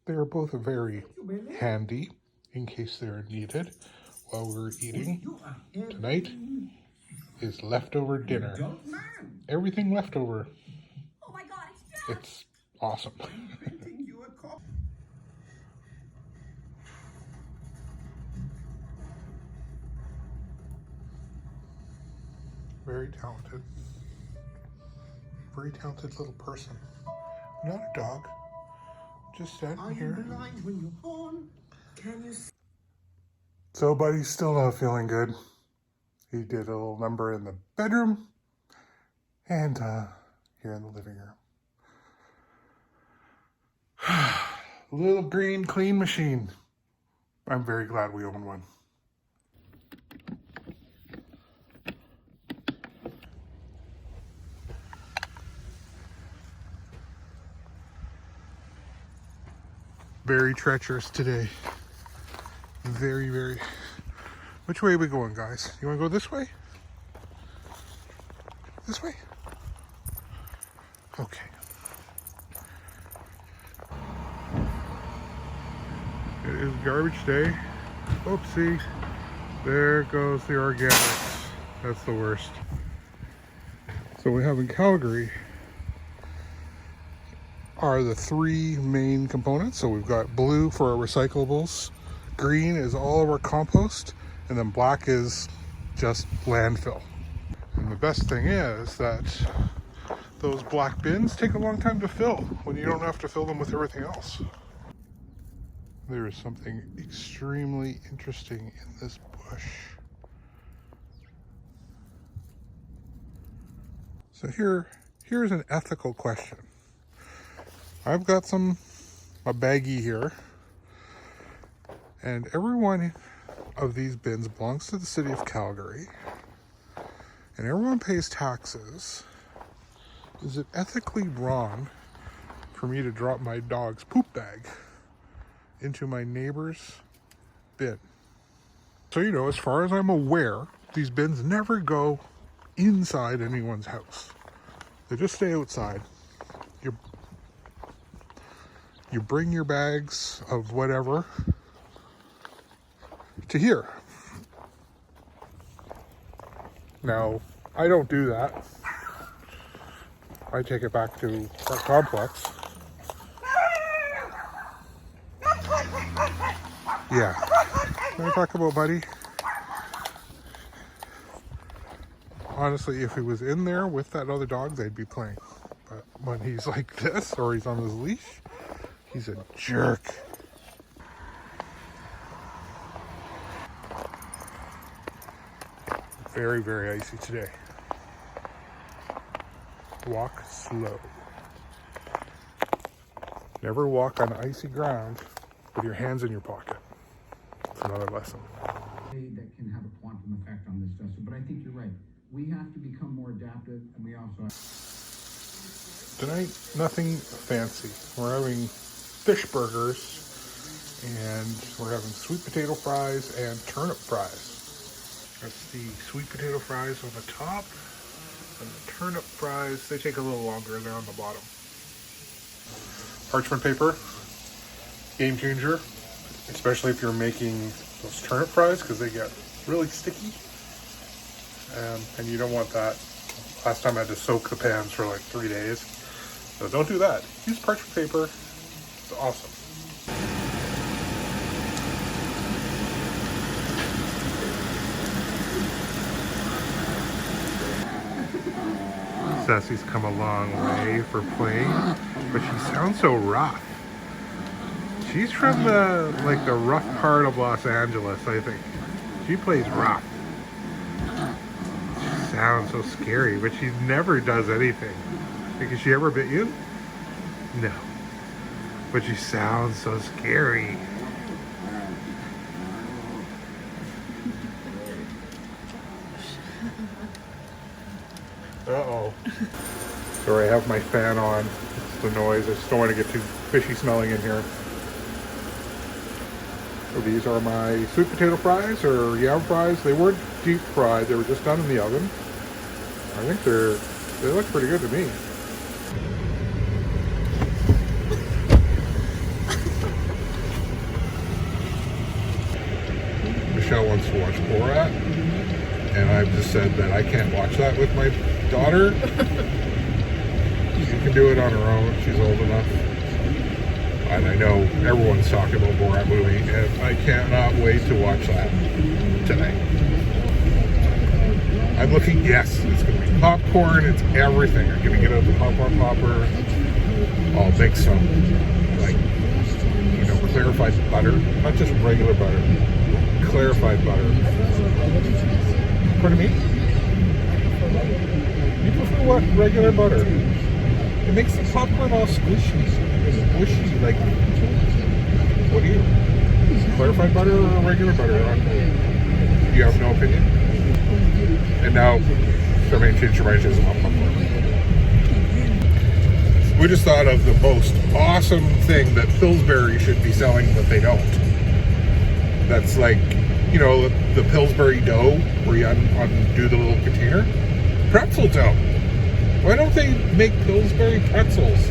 They are both very handy in case they're needed while we're eating. Tonight is leftover dinner. Everything leftover. Oh my God, it's awesome. Very talented. Very talented little person. Not a dog. Just standing here. So Buddy's still not feeling good. He did a little number in the bedroom and here in the living room. Little green clean machine. I'm very glad we own one. Very treacherous today. Very, very. Which way are we going, guys? You want to go this way? This way? Okay. It is garbage day. Oopsie. There goes the organics. That's the worst. So we have in Calgary are the three main components. So we've got blue for our recyclables, green is all of our compost, and then black is just landfill. And the best thing is that those black bins take a long time to fill when you don't have to fill them with everything else. There is something extremely interesting in this bush. So here's an ethical question. I've got a baggie here, and every one of these bins belongs to the city of Calgary, and everyone pays taxes. Is it ethically wrong for me to drop my dog's poop bag into my neighbor's bin? So, as far as I'm aware, these bins never go inside anyone's house. They just stay outside. You bring your bags of whatever to here. Now, I don't do that. I take it back to our complex. Yeah. Can I talk about Buddy? Honestly, if he was in there with that other dog, they'd be playing. But when he's like this, or he's on his leash, he's a jerk. Very, very icy today. Walk slow. Never walk on icy ground with your hands in your pocket. It's another lesson. That can have a quantum effect on this, Justin, but I think you're right. We have to become more adaptive, and we also have... Tonight, nothing fancy. We're having fish burgers, and we're having sweet potato fries and turnip fries. That's the sweet potato fries on the top, and the turnip fries, they take a little longer, they're on the bottom. Parchment paper, game changer, especially if you're making those turnip fries, because they get really sticky, and you don't want that. Last time I had to soak the pans for like 3 days, so don't do that. Use parchment paper. It's awesome. Sassy's come a long way for playing, but she sounds so rough. She's from the rough part of Los Angeles, I think. She plays rough. She sounds so scary, but she never does anything. Like, has she ever bit you? No. But she sounds so scary. Uh-oh. Sorry, I have my fan on. It's the noise. I just don't want to get too fishy smelling in here. So these are my sweet potato fries, or yam fries. They weren't deep fried. They were just done in the oven. I think they look pretty good to me. wants to watch Borat, and I've just said that I can't watch that with my daughter. She can do it on her own. She's old enough. And I know everyone's talking about Borat movie, and I cannot wait to watch that tonight. I'm looking, yes, it's going to be popcorn, it's everything. I'm going to get out the popcorn popper. I'll make some, like, you know, clarified butter. Not just regular butter. Clarified butter. Pardon me? You prefer what? Regular butter. It makes the popcorn all squishy. Squishy, like, what do you? Clarified butter or regular butter? You have no opinion? And now, Charmaine changed her mind, she doesn't want popcorn. We just thought of the most awesome thing that Pillsbury should be selling that they don't. That's like, you know, the Pillsbury dough where you undo the little container. Pretzel dough. Why don't they make Pillsbury pretzels?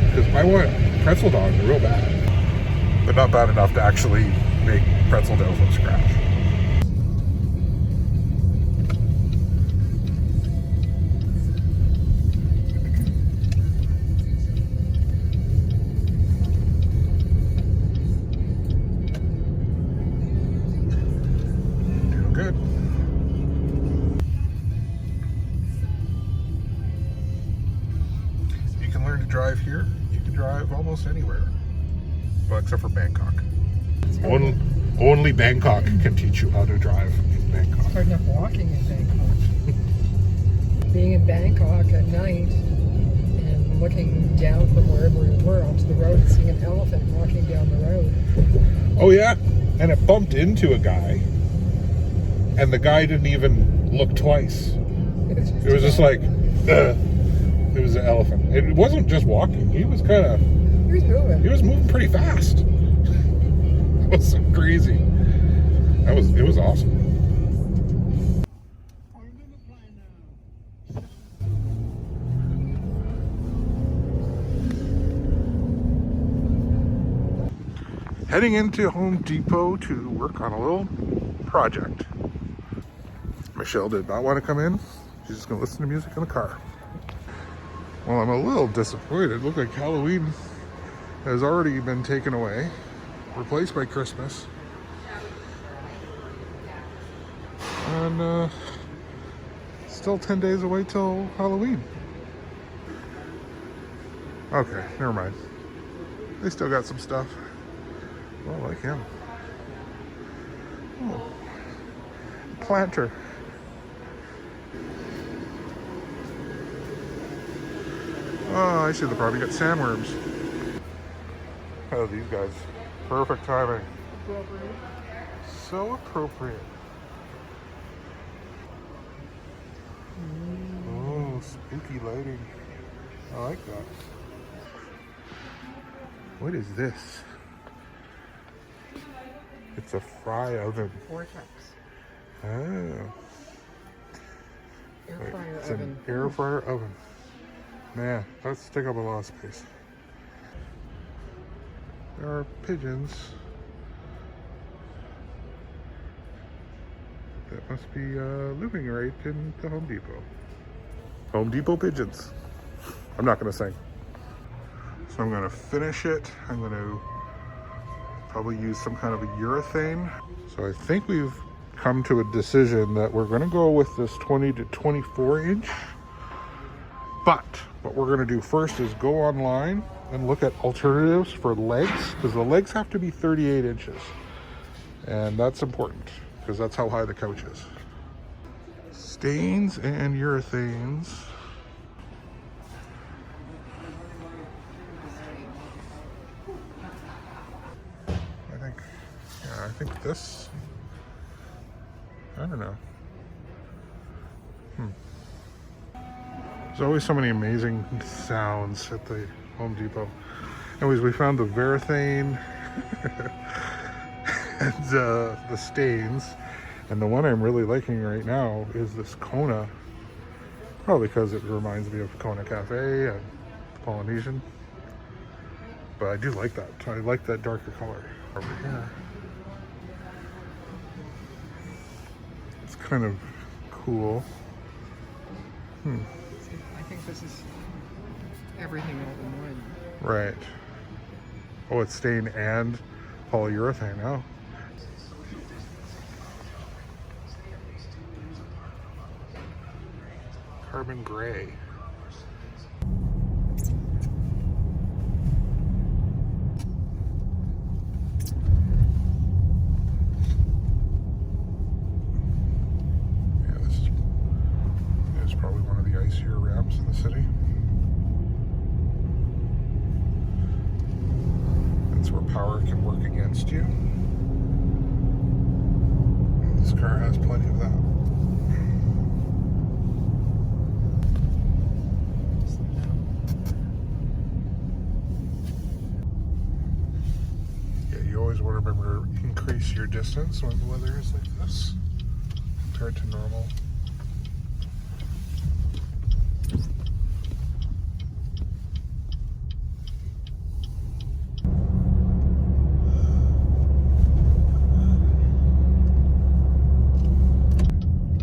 Because I want pretzel dough real bad. But not bad enough to actually make pretzel dough from scratch. Good. You can learn to drive here. You can drive almost anywhere. Well, except for Bangkok. Only Bangkok can teach you how to drive in Bangkok. Hard enough walking in Bangkok. Being in Bangkok at night and looking down from wherever we were onto the road and seeing an elephant walking down the road. Oh yeah, and it bumped into a guy. And the guy didn't even look twice. It was just like, it was an elephant. It wasn't just walking. He was kind of... He was moving. He was moving pretty fast. It was so crazy. It was awesome. Heading into Home Depot to work on a little project. Michelle did not want to come in. She's just going to listen to music in the car. Well, I'm a little disappointed. It looked like Halloween has already been taken away, replaced by Christmas. And still 10 days away till Halloween. Okay, never mind. They still got some stuff. Well, like him. Oh, planter. Oh, I should have probably got sandworms. Oh, these guys. Perfect timing. Appropriate. So appropriate. Oh, spooky lighting. I like that. What is this? It's a fry oven. Vortex. Oh. Air fryer It's oven. an air fryer oven. Man, let's take up a lot of space. There are pigeons. That must be living right in the Home Depot. Home Depot pigeons. I'm not going to sing. So I'm going to finish it. I'm going to probably use some kind of a urethane. So I think we've come to a decision that we're going to go with this 20 to 24 inch. But what we're going to do first is go online and look at alternatives for legs, because the legs have to be 38 inches. And that's important, because that's how high the couch is. Stains and urethanes. I think this, I don't know. There's always so many amazing sounds at the Home Depot. Anyways, we found the Varathane and the stains. And the one I'm really liking right now is this Kona. Probably because it reminds me of Kona Cafe and Polynesian. But I do like that. I like that darker color over here. kind of cool. I think this is everything all in one. Right. Oh, it's stain and polyurethane. Oh. Carbon gray. Yeah, this is probably one of the icier ramps in the city. That's where power can work against you. And this car has plenty of that. You always want to remember to increase your distance when the weather is like this compared to normal.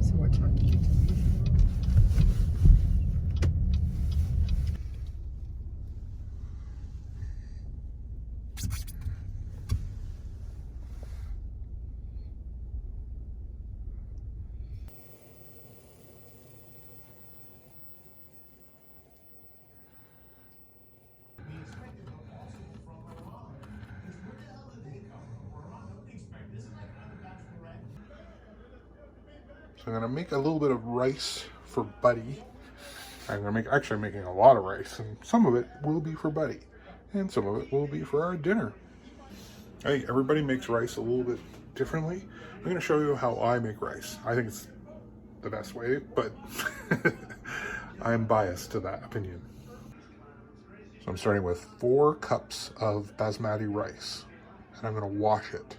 So what time do you need to leave? So I'm gonna make a little bit of rice for Buddy. I'm making a lot of rice, and some of it will be for Buddy, and some of it will be for our dinner. I think everybody makes rice a little bit differently. I'm gonna show you how I make rice. I think it's the best way, but I'm biased to that opinion. So I'm starting with 4 cups of basmati rice, and I'm gonna wash it.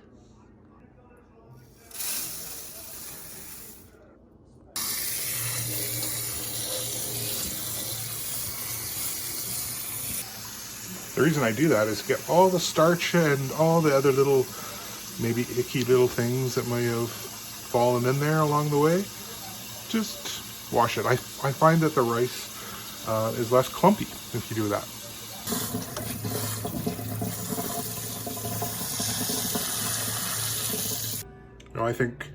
The reason I do that is to get all the starch and all the other little, maybe icky little things that might have fallen in there along the way. Just wash it. I find that the rice is less clumpy if you do that. Now I think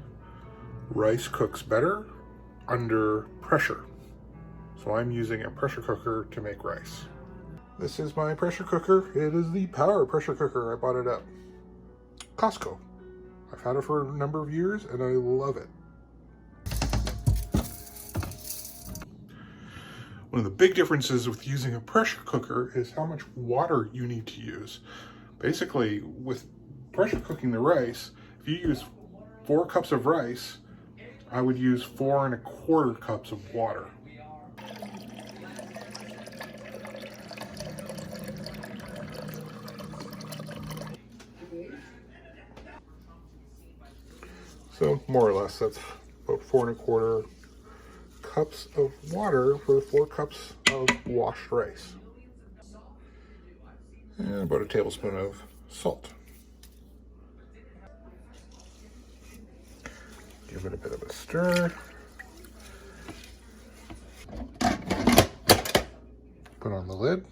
rice cooks better under pressure. So I'm using a pressure cooker to make rice. This is my pressure cooker. It is the Power pressure cooker. I bought it at Costco. I've had it for a number of years and I love it. One of the big differences with using a pressure cooker is how much water you need to use. Basically, with pressure cooking the rice, if you use 4 cups of rice, I would use 4 1/4 cups of water. So more or less, that's about 4 1/4 cups of water for 4 cups of washed rice. And about a tablespoon of salt. Give it a bit of a stir. Put on the lid.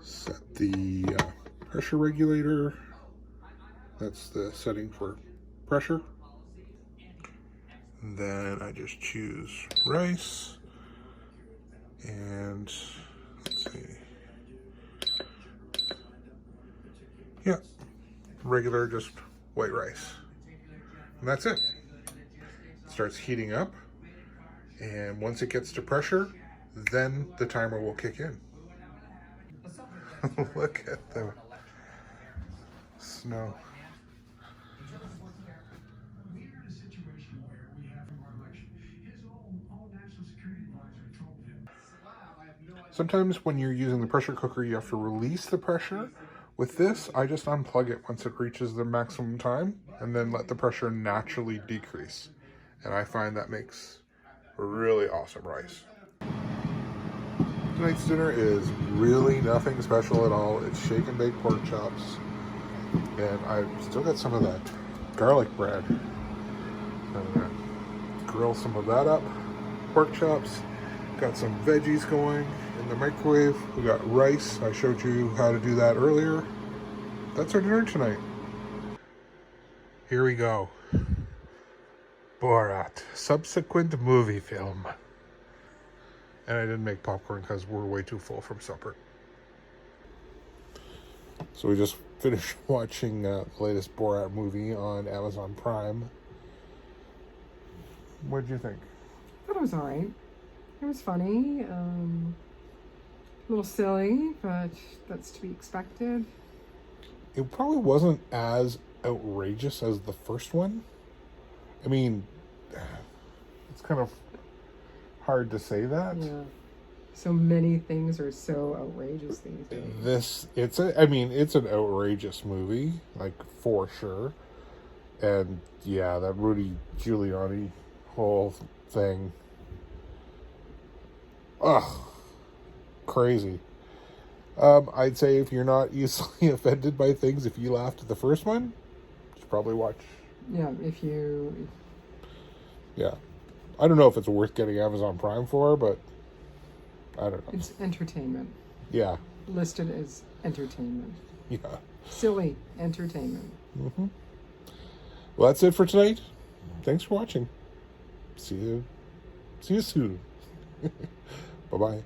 Set the pressure regulator. That's the setting for pressure. And then I just choose rice and let's see. Yeah, regular just white rice. And that's it. It starts heating up, and once it gets to pressure, then the timer will kick in. Look at the snow. Sometimes when you're using the pressure cooker, you have to release the pressure. With this, I just unplug it once it reaches the maximum time and then let the pressure naturally decrease. And I find that makes really awesome rice. Tonight's dinner is really nothing special at all. It's shake and bake pork chops. And I've still got some of that garlic bread I'm gonna grill some of that up. Pork chops. Got some veggies going in the microwave. We got rice. I showed you how to do that earlier. That's our dinner tonight. Here we go. Borat, subsequent movie film. And I didn't make popcorn because we're way too full from supper. So we just finished watching the latest Borat movie on Amazon Prime. What did you think? I thought it was alright. It was funny, a little silly, but that's to be expected. It probably wasn't as outrageous as the first one. I mean, it's kind of hard to say that. Yeah. So many things are so outrageous these days. It's an outrageous movie, like, for sure. And yeah, that Rudy Giuliani whole thing. Ugh, crazy. I'd say if you're not easily offended by things, if you laughed at the first one, you should probably watch. Yeah, if you... Yeah. I don't know if it's worth getting Amazon Prime for, but I don't know. It's entertainment. Yeah. Listed as entertainment. Yeah. Silly entertainment. Mm-hmm. Well, that's it for tonight. Thanks for watching. See you soon. Bye-bye.